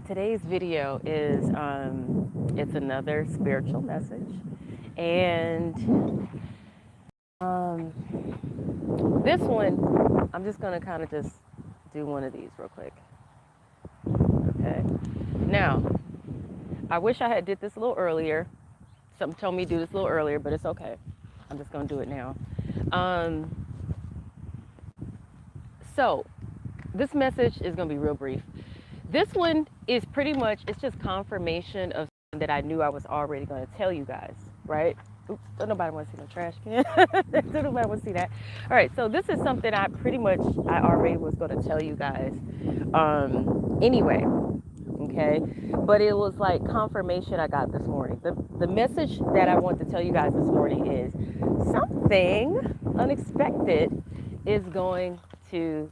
Today's video is it's another spiritual message, and um, this one I'm just gonna kind of just do one of these real quick. Okay. Now, I wish I had did this a little earlier. Something told me to do this a little earlier, but it's okay. I'm just gonna do it now. Um, so this message is gonna be real brief. This one is pretty much, it's just confirmation of something that I knew I was already going to tell you guys, right? Oops, don't nobody want to see no trash can. Don't nobody want to see that. All right, so this is something I already was going to tell you guys anyway, okay? But it was like confirmation I got this morning. The message that I want to tell you guys this morning is something unexpected is going to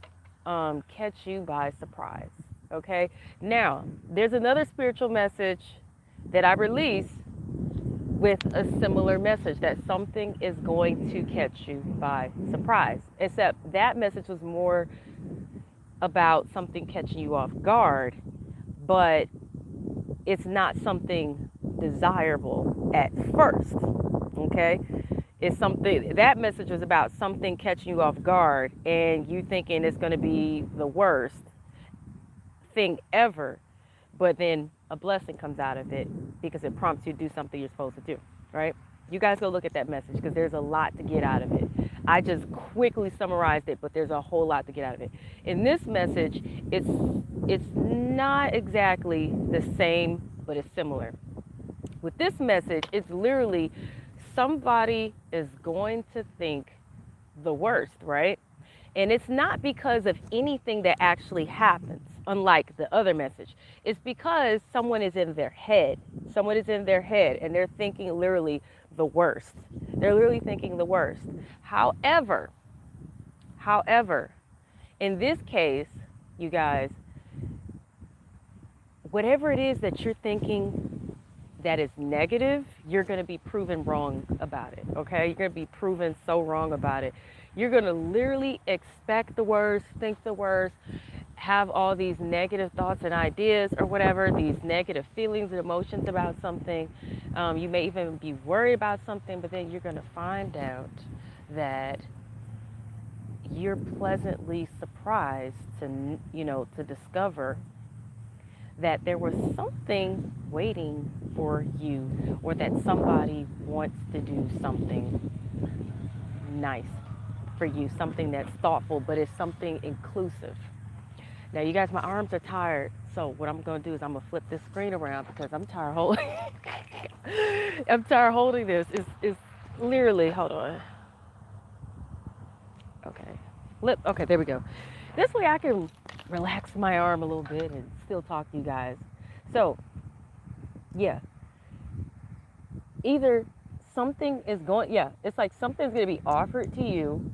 catch you by surprise. Okay. Now, there's another spiritual message that I release with a similar message that something is going to catch you by surprise. Except that message was more about something catching you off guard, but it's not something desirable at first. Okay. It's something, that message was about something catching you off guard and you thinking it's going to be the worst thing ever, but then a blessing comes out of it because it prompts you to do something you're supposed to do, right? You guys go look at that message because there's a lot to get out of it. I just quickly summarized it, but there's a whole lot to get out of it. In this message, it's not exactly the same, but it's similar. With this message, it's literally somebody is going to think the worst, right? And it's not because of anything that actually happens, unlike the other message. It's because someone is in their head. Someone is in their head and they're thinking literally the worst. They're literally thinking the worst. However, in this case, you guys, whatever it is that you're thinking that is negative, you're going to be proven wrong about it, okay? You're going to be proven so wrong about it. You're going to literally expect the worst, think the worst, have all these negative thoughts and ideas or whatever, these negative feelings and emotions about something. You may even be worried about something, but then you're going to find out that you're pleasantly surprised to, to discover that there was something waiting for you, or that somebody wants to do something nice for you, something that's thoughtful, but it's something inclusive. Now, you guys, my arms are tired, so what I'm going to do is I'm going to flip this screen around because I'm tired holding. I'm tired holding this. It's literally, hold on. Okay, flip. Okay, there we go. This way I can relax my arm a little bit and still talk to you guys. So, yeah, either something is going, it's like something's going to be offered to you,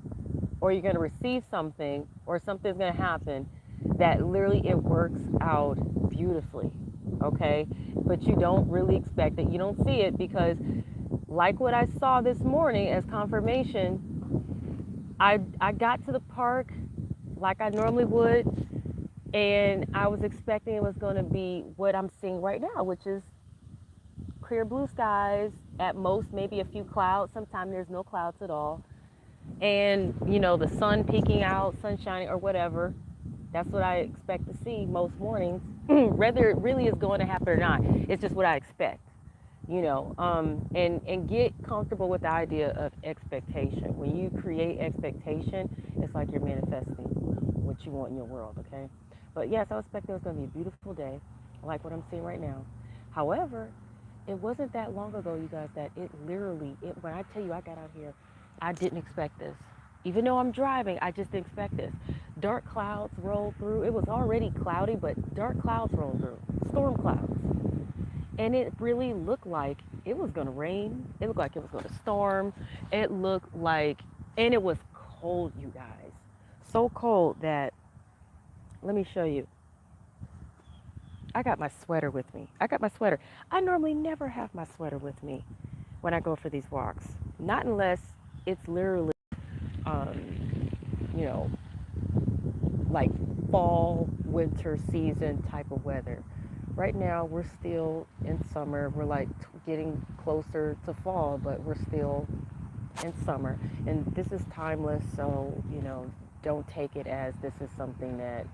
or you're going to receive something, or something's going to happen that literally it works out beautifully, okay? But you don't really expect it. You don't see it because, like what I saw this morning as confirmation, I got to the park like I normally would, and I was expecting it was going to be what I'm seeing right now, which is clear blue skies, at most maybe a few clouds. Sometimes there's no clouds at all. And, the sun peeking out, sun shining or whatever. That's what I expect to see most mornings, whether it really is going to happen or not. It's just what I expect, and get comfortable with the idea of expectation. When you create expectation, it's like you're manifesting what you want in your world, okay? But yes, I was expecting it was going to be a beautiful day, like what I'm seeing right now. However, it wasn't that long ago, you guys, that when I tell you I got out here, I didn't expect this. Even though I'm driving, I just didn't expect this. Dark clouds rolled through. It was already cloudy, but dark clouds rolled through, storm clouds. And it really looked like it was going to rain. It looked like it was going to storm. It looked like, and it was cold, you guys. So cold that, let me show you. I got my sweater with me. I normally never have my sweater with me when I go for these walks. Not unless it's literally, you know, like fall, winter season type of weather. Right now, we're still in summer. We're like getting closer to fall, but we're still in summer. And this is timeless, so, don't take it as this is something that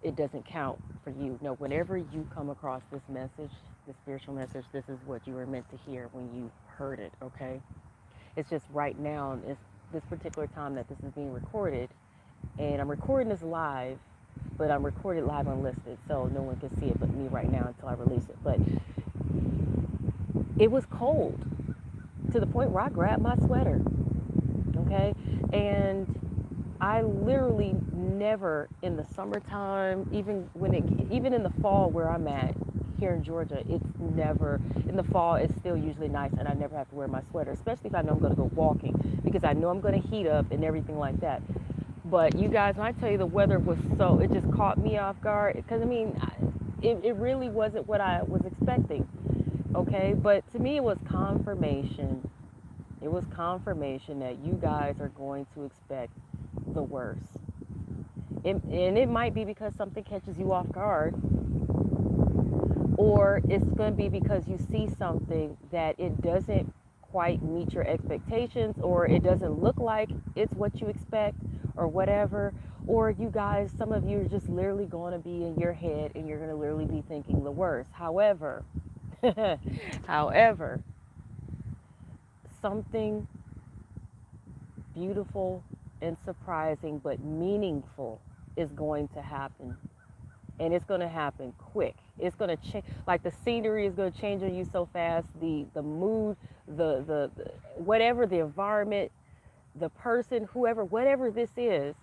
it doesn't count for you. No, whenever you come across this message, the spiritual message, this is what you were meant to hear when you heard it, okay? It's just right now, it's this particular time that this is being recorded, and I'm recording this live, but I'm recorded live unlisted, so no one can see it but me right now until I release it. But it was cold to the point where I grabbed my sweater, okay? And I literally never in the summertime, even in the fall where I'm at here in Georgia, it's never in the fall. It's still usually nice, and I never have to wear my sweater, especially if I know I'm going to go walking, because I know I'm going to heat up and everything like that. But you guys, when I tell you the weather was it just caught me off guard, because it really wasn't what I was expecting. Okay, but to me, it was confirmation. It was confirmation that you guys are going to expect the worst. And it might be because something catches you off guard, or it's going to be because you see something that it doesn't quite meet your expectations, or it doesn't look like it's what you expect, or whatever. Or you guys, some of you are just literally going to be in your head and you're going to literally be thinking the worst. However, however, something beautiful and surprising but meaningful is going to happen, and it's going to happen quick. It's going to change, like the scenery is going to change on you so fast, the mood, the whatever, the environment, the person, whoever, whatever this is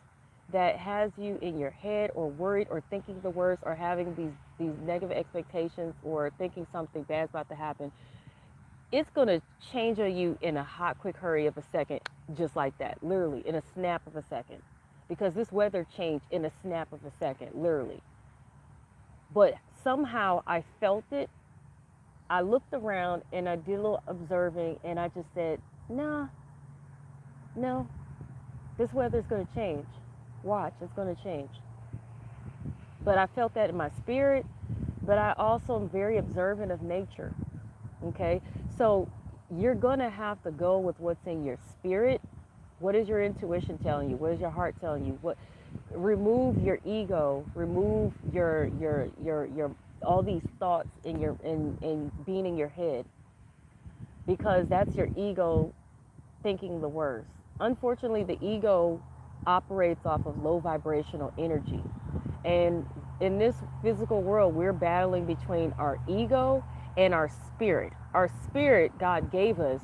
that has you in your head or worried or thinking the worst or having these negative expectations or thinking something bad's about to happen, it's going to change on you in a hot, quick hurry of a second, just like that, literally in a snap of a second, because this weather changed in a snap of a second, literally. But somehow I felt it. I looked around and I did a little observing, and I just said, nah, no, this weather's going to change. Watch, it's going to change. But I felt that in my spirit, but I also am very observant of nature. Okay, so you're going to have to go with what's in your spirit. What is your intuition telling you? What is your heart telling you? Remove your ego, remove your all these thoughts in being in your head, because that's your ego thinking the worst. Unfortunately, the ego operates off of low vibrational energy. And in this physical world, we're battling between our ego and our spirit. Our spirit, God gave us,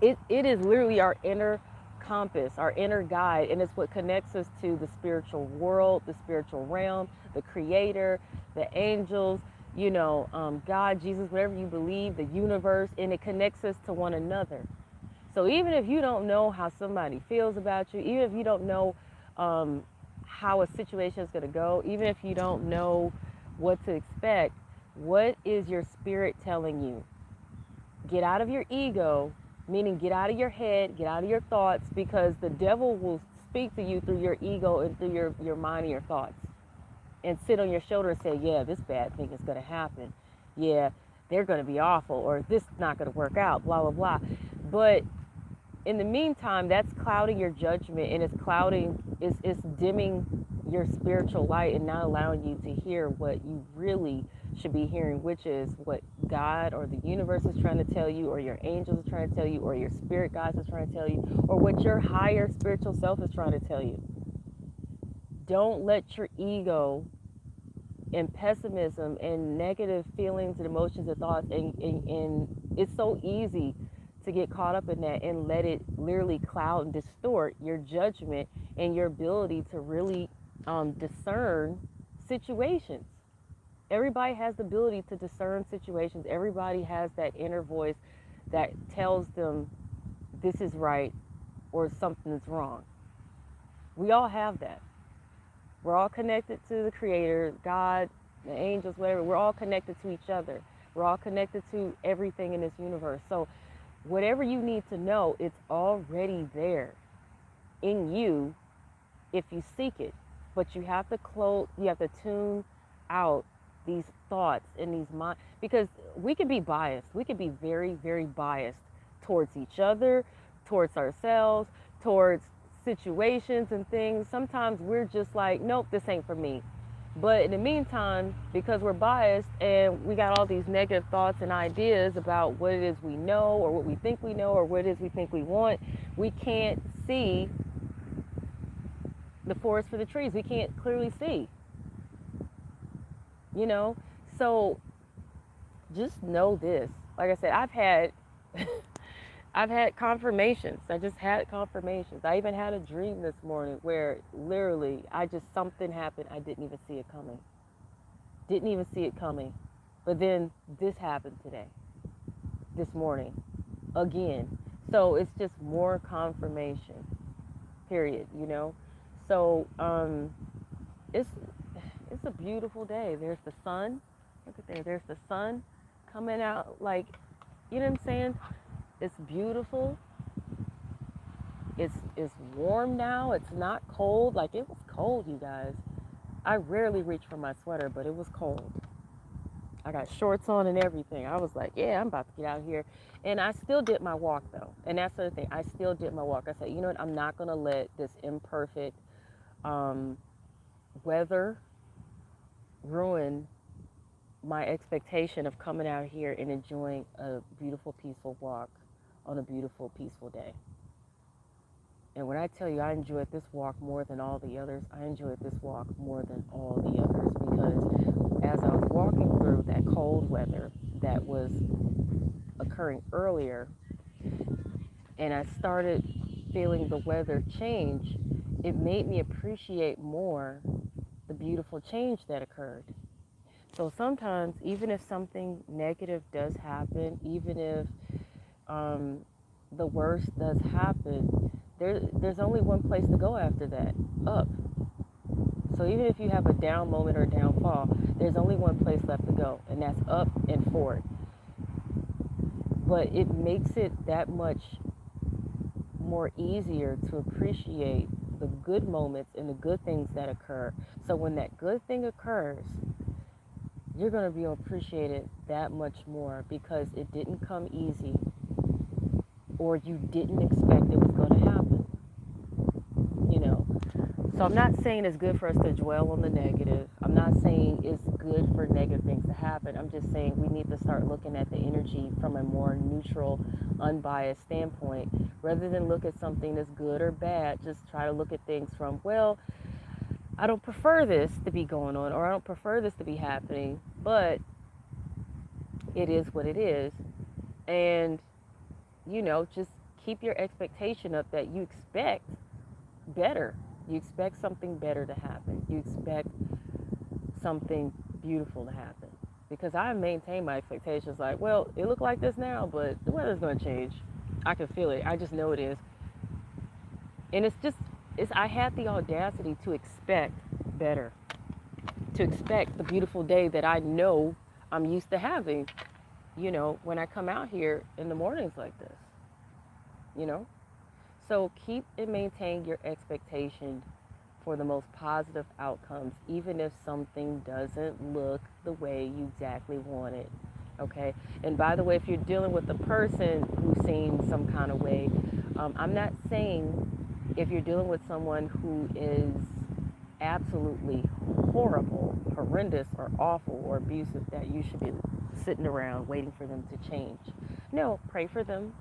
it is literally our inner compass, our inner guide, and it's what connects us to the spiritual world, the spiritual realm, the creator, the angels, God, Jesus, whatever you believe, the universe, and it connects us to one another. So even if you don't know how somebody feels about you, even if you don't know how a situation is going to go, even if you don't know what to expect, what is your spirit telling you? Get out of your ego, meaning get out of your head, get out of your thoughts, because the devil will speak to you through your ego and through your mind and your thoughts, and sit on your shoulder and say, yeah, this bad thing is going to happen. Yeah, they're going to be awful, or this is not going to work out, blah, blah, blah. But in the meantime, that's clouding your judgment, and it's dimming your spiritual light and not allowing you to hear what you really should be hearing, which is what God or the universe is trying to tell you, or your angels are trying to tell you, or your spirit guides are trying to tell you, or what your higher spiritual self is trying to tell you. Don't let your ego and pessimism and negative feelings and emotions and thoughts, and it's so easy to get caught up in that and let it literally cloud and distort your judgment and your ability to really discern situations. Everybody has the ability to discern situations. Everybody has that inner voice that tells them this is right or something is wrong. We all have that. We're all connected to the creator, God, the angels, whatever. We're all connected to each other. We're all connected to everything in this universe. So whatever you need to know, it's already there in you if you seek it. But you have to tune out these thoughts and these mind, because we can be biased. We can be very, very biased towards each other, towards ourselves, towards situations and things. Sometimes we're just like, nope, this ain't for me. But in the meantime, because we're biased and we got all these negative thoughts and ideas about what it is we know or what we think we know or what it is we think we want, we can't see the forest for the trees. We can't clearly see, you know? So just know this. Like I said, I've had confirmations. I just had confirmations. I even had a dream this morning where literally something happened. I didn't even see it coming. Didn't even see it coming. But then this happened today, this morning, again. So it's just more confirmation, period, you know? So it's it's a beautiful day. There's the sun. Look at there. There's the sun coming out, like, you know what I'm saying? It's beautiful. It's warm now. It's not cold. Like, it was cold, you guys. I rarely reach for my sweater, but it was cold. I got shorts on and everything. I was like, yeah, I'm about to get out here. And I still did my walk, though. And that's the other thing. I still did my walk. I said, you know what? I'm not going to let this imperfect weather ruin my expectation of coming out here and enjoying a beautiful, peaceful walk on a beautiful, peaceful day. And when I tell you I enjoyed this walk more than all the others, I enjoyed this walk more than all the others, because as I was walking through that cold weather that was occurring earlier, and I started feeling the weather change, it made me appreciate more the beautiful change that occurred. So sometimes, even if something negative does happen, even if the worst does happen, there's only one place to go after that, up. So even if you have a down moment or downfall, there's only one place left to go, and that's up and forward. But it makes it that much more easier to appreciate the good moments and the good things that occur. So when that good thing occurs, you're going to be appreciate it that much more, because it didn't come easy, or you didn't expect it was going to happen, you know. So I'm not saying it's good for us to dwell on the negative. I'm not saying it's good for negative things to happen. I'm just saying we need to start looking at the energy from a more neutral, unbiased standpoint. Rather than look at something that's good or bad, just try to look at things from, well, I don't prefer this to be going on, or I don't prefer this to be happening, but it is what it is. And, you know, just keep your expectation up that you expect better. You expect something better to happen. You expect something beautiful to happen. Because I maintain my expectations like, well, it looked like this now, but the weather's going to change. I can feel it. I just know it is. And I had the audacity to expect better, to expect the beautiful day that I know I'm used to having, you know, when I come out here in the mornings like this, you know. So keep and maintain your expectation for the most positive outcomes, even if something doesn't look the way you exactly want it. Okay. And by the way, if you're dealing with a person who seems some kind of way, I'm not saying if you're dealing with someone who is absolutely horrible, horrendous, or awful, or abusive, that you should be sitting around waiting for them to change. No, pray for them.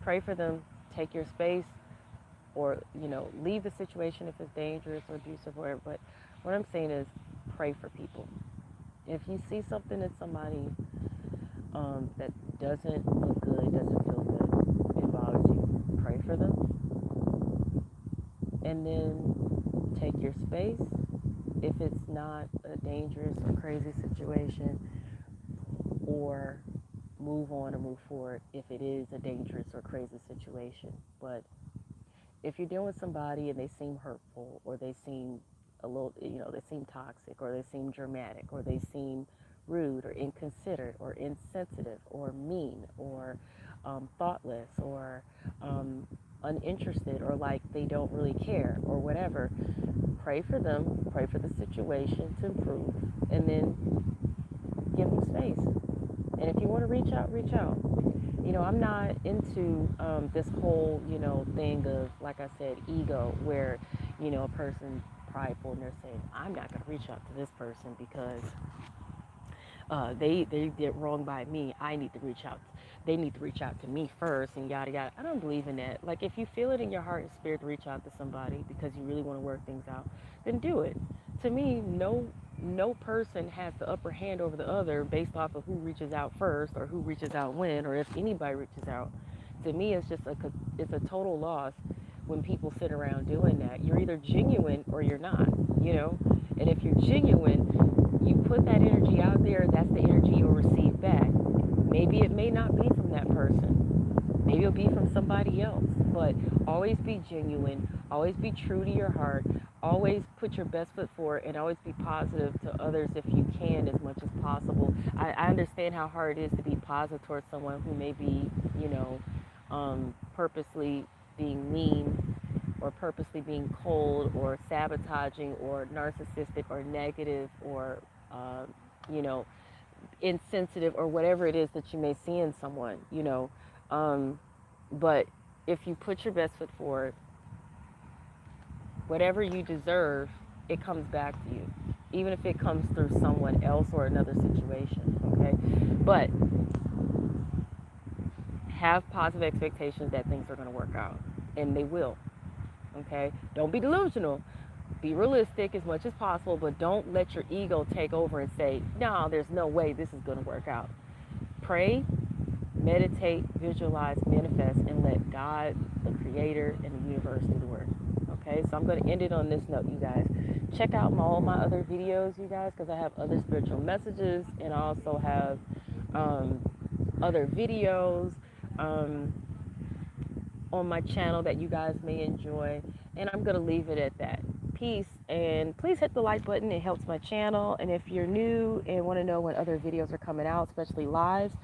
Pray for them. Take your space, or, you know, leave the situation if it's dangerous or abusive or whatever. But what I'm saying is pray for people. If you see something in somebody that doesn't look good, doesn't feel good, it bothers you, pray for them. And then take your space. If it's not a dangerous or crazy situation, or move on or move forward if it is a dangerous or crazy situation. But if you're dealing with somebody and they seem hurtful, or they seem a little, you know, they seem toxic, or they seem dramatic, or they seem rude or inconsiderate or insensitive or mean or thoughtless or uninterested or like they don't really care or whatever, pray for them, pray for the situation to improve, and then give them space. And if you want to reach out, reach out. I'm not into this whole, thing of, like I said, ego, where, a person prideful and they're saying, I'm not going to reach out to this person because they did wrong by me. I need to reach out. They need to reach out to me first, and yada yada. I don't believe in that. Like, if you feel it in your heart and spirit to reach out to somebody because you really want to work things out, then do it. To me, no person has the upper hand over the other based off of who reaches out first or who reaches out when, or if anybody reaches out. To me, it's a total loss when people sit around doing that. You're either genuine or you're not, you know. And if you're genuine, you put that energy out there, that's the energy you'll receive back. Maybe it may not be from that person. Maybe it'll be from somebody else. But always be genuine. Always be true to your heart. Always put your best foot forward, and always be positive to others if you can, as much as possible. I understand how hard it is to be positive towards someone who may be, purposely being mean, or purposely being cold, or sabotaging, or narcissistic, or negative, or uh, you know, insensitive, or whatever it is that you may see in someone. Um, but if you put your best foot forward, whatever you deserve, it comes back to you, even if it comes through someone else or another situation. Okay, but have positive expectations that things are going to work out, and they will. Okay, don't be delusional. Be realistic as much as possible, but don't let your ego take over and say, no, there's no way this is going to work out. Pray, meditate, visualize, manifest, and let God, the creator, and the universe do the work. Okay, so I'm going to end it on this note, you guys. Check out all my other videos, you guys, because I have other spiritual messages, and I also have other videos on my channel that you guys may enjoy. And I'm going to leave it at that. Peace, and please hit the like button. It helps my channel. And if you're new and want to know when other videos are coming out, especially lives,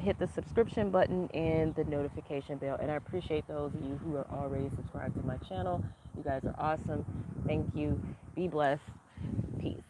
hit the subscription button and the notification bell. And I appreciate those of you who are already subscribed to my channel. You guys are awesome. Thank you. Be blessed. Peace.